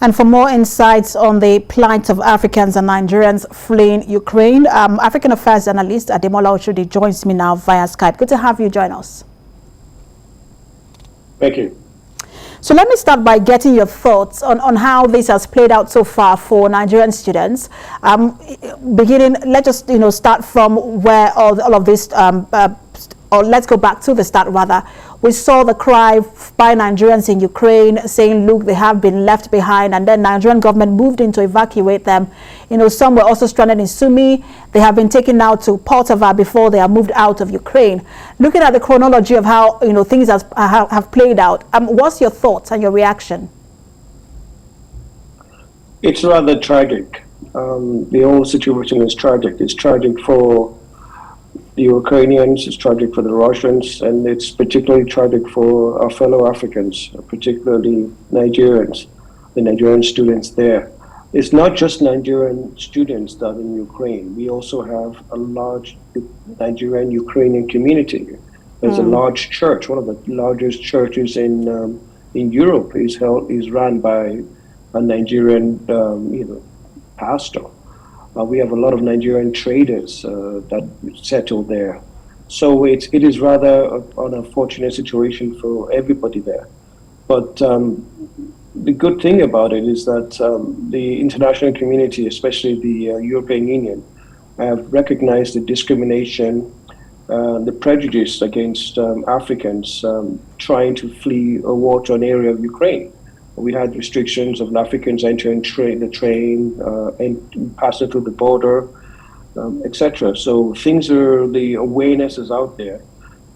And for more insights on the plight of Africans and Nigerians fleeing Ukraine, African Affairs analyst Ademola Oshodi joins me now via Skype. Good to have you join us. Thank you. So let me start by getting your thoughts on how this has played out so far for Nigerian students. Let's just start from where all of this, or let's go back to the start rather. We saw the cry by Nigerians in Ukraine saying, look, they have been left behind, and then Nigerian government moved in to evacuate them. Some were also stranded in Sumy. They have been taken now to Poltava before they are moved out of Ukraine. Looking at the chronology of how things have played out, what's your thoughts and your reaction? It's rather tragic. The whole situation is tragic. It's tragic for the Ukrainians, it's tragic for the Russians, and it's particularly tragic for our fellow Africans, particularly Nigerians, the Nigerian students there. It's not just Nigerian students that are in Ukraine. We also have a large Nigerian Ukrainian community. There's a large church, one of the largest churches in Europe is run by a Nigerian pastor. We have a lot of Nigerian traders that settle there. So it is rather an unfortunate situation for everybody there. But the good thing about it is that the international community, especially the European Union, have recognized the discrimination, the prejudice against Africans trying to flee a war-torn area of Ukraine. We had restrictions of Africans entering the train and passing through the border, etc. So the awareness is out there.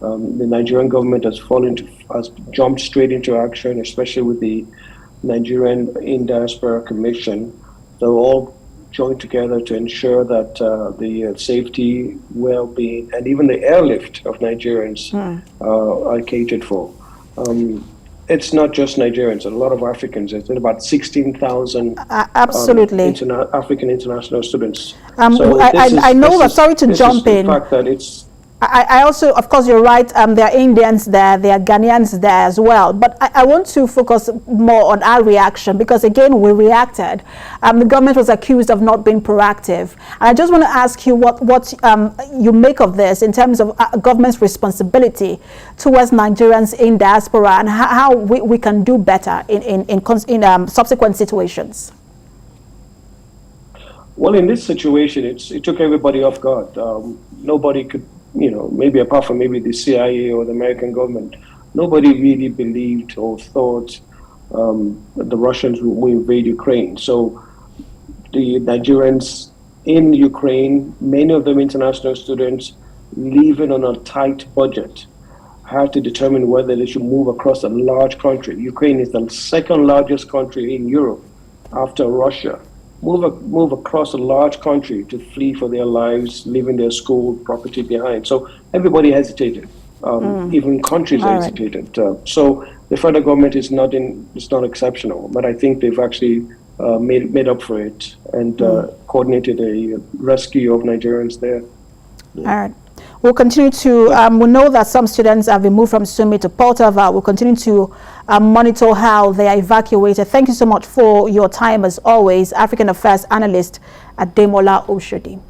The Nigerian government has jumped straight into action, especially with the Nigerian in-diaspora commission. They're all joined together to ensure that the safety, well-being, and even the airlift of Nigerians are catered for. It's not just Nigerians, a lot of Africans. It's about 16,000 absolutely African international students. I know that, sorry to jump in. The fact that it's I also, of course, you're right, there are Indians there, there are Ghanaians there as well. But I want to focus more on our reaction because, again, we reacted. The government was accused of not being proactive. And I just want to ask you what you make of this in terms of government's responsibility towards Nigerians in diaspora and how we can do better in subsequent situations. Well, in this situation, it took everybody off guard. Nobody could, maybe apart from maybe the CIA or the American government, nobody really believed or thought that the Russians would invade Ukraine. So the Nigerians in Ukraine, many of them international students, living on a tight budget, had to determine whether they should move across a large country. Ukraine is the second largest country in Europe after Russia. Move across a large country to flee for their lives, leaving their school property behind. So everybody hesitated. Even countries hesitated. So the federal government is not exceptional, but I think they've actually made up for it and coordinated a rescue of Nigerians there. All right. We'll continue to, we know that some students have been moved from Sumy to Poltava. We'll continue to monitor how they are evacuated. Thank you so much for your time, as always, African Affairs analyst Ademola Oshodi.